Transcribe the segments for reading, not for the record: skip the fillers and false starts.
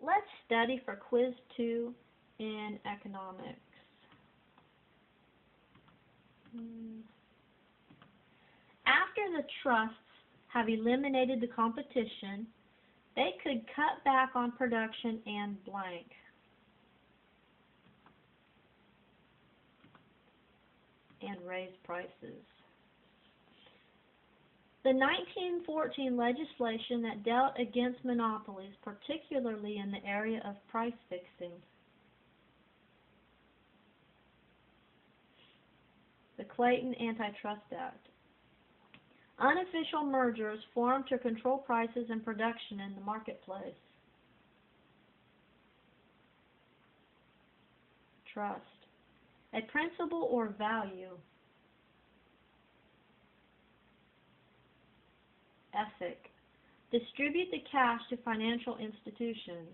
Let's study for quiz 2 in economics. After the trusts have eliminated the competition, they could cut back on production and blank. And raise prices. The 1914 legislation that dealt against monopolies, particularly in the area of price fixing. The Clayton Antitrust Act. Unofficial mergers formed to control prices and production in the marketplace. Trust. A principle or value. Ethic. Distribute the cash to financial institutions.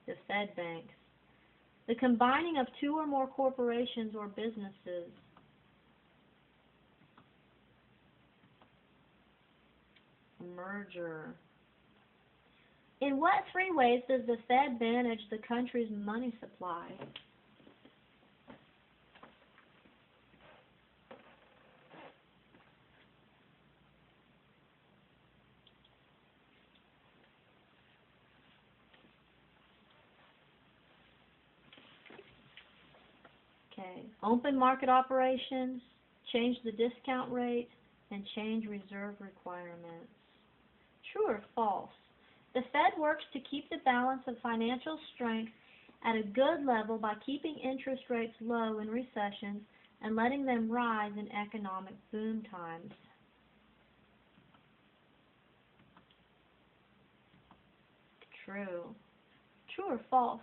The Fed banks. The combining of two or more corporations or businesses. Merger. In what three ways does the Fed manage the country's money supply? Okay. Open market operations, change the discount rate, and change reserve requirements. True or false? The Fed works to keep the balance of financial strength at a good level by keeping interest rates low in recessions and letting them rise in economic boom times. True. True or false?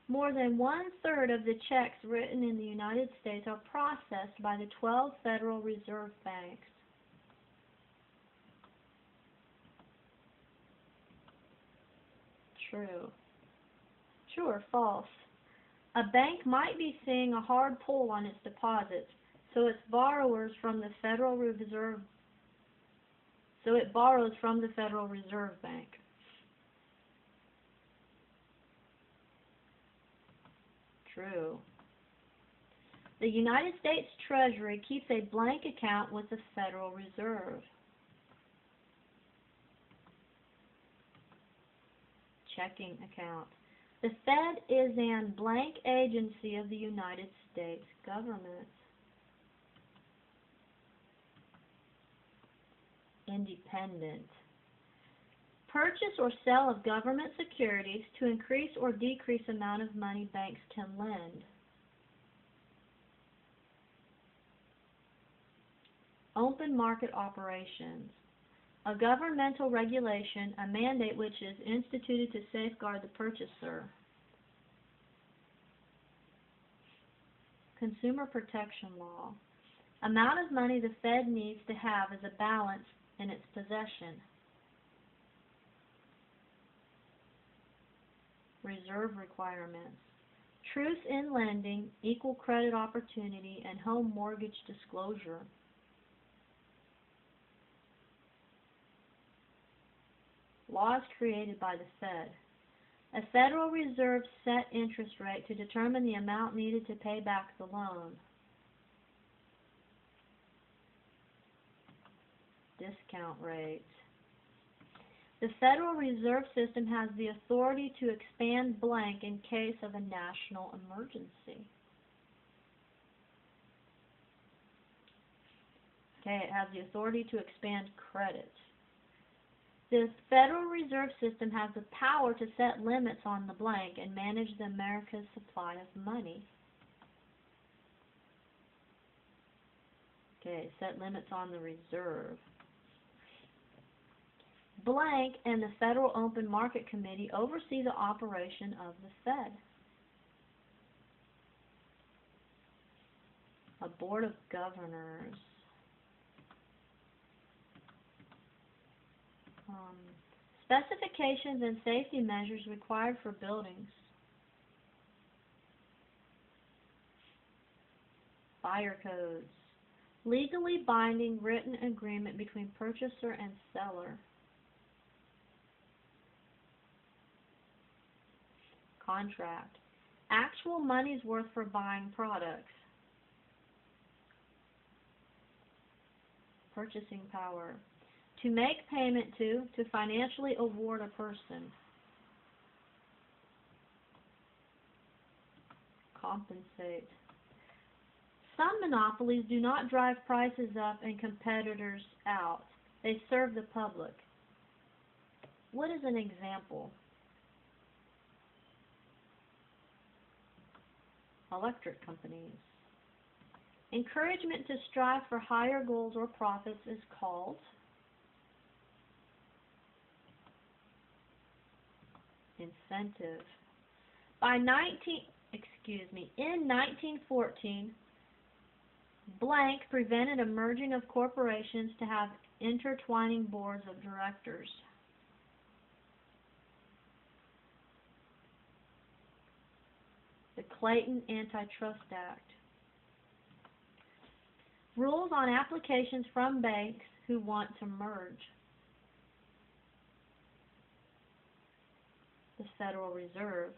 More than 1/3 of the checks written in the United States are processed by the 12 Federal Reserve banks. True. True or false? A bank might be seeing a hard pull on its deposits, so it borrows from the Federal Reserve. So it borrows from the Federal Reserve Bank. True. The United States Treasury keeps a blank account with the Federal Reserve. Checking account. The Fed is an blank agency of the United States government. Independent. Purchase or sell of government securities to increase or decrease amount of money banks can lend. Open market operations. A governmental regulation, a mandate which is instituted to safeguard the purchaser. Consumer protection law. Amount of money the Fed needs to have as a balance in its possession. Reserve requirements. Truth in lending, equal credit opportunity, and home mortgage disclosure. Laws created by the Fed. A Federal Reserve set interest rate to determine the amount needed to pay back the loan. Discount rate. The Federal Reserve System has the authority to expand blank in case of a national emergency. Okay, it has the authority to expand credit. The Federal Reserve System has the power to set limits on the blank and manage the America's supply of money. Okay, set limits on the reserve. Blank and the Federal Open Market Committee oversee the operation of the Fed. A Board of Governors. Specifications and safety measures required for buildings. Fire codes. Legally binding written agreement between purchaser and seller. contract. Actual money's worth for buying products. Purchasing power. To make payment to financially award a person. Compensate. Some monopolies do not drive prices up and competitors out. They serve the public. What is an example? Electric companies. Encouragement to strive for higher goals or profits is called incentive. In 1914, blank prevented a merging of corporations to have intertwining boards of directors. The Clayton Antitrust Act. Rules on applications from banks who want to merge. The Federal Reserve.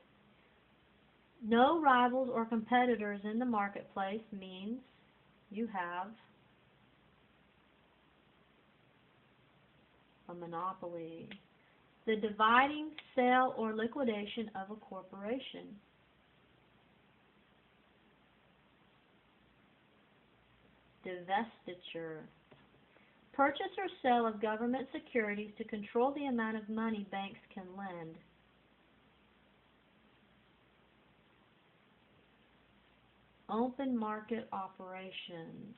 No rivals or competitors in the marketplace means you have a monopoly. The dividing, sale, or liquidation of a corporation. Divestiture. Purchase or sale of government securities to control the amount of money banks can lend. Open market operations.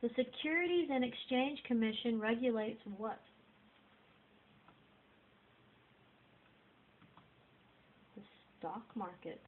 The Securities and Exchange Commission regulates what? The stock market.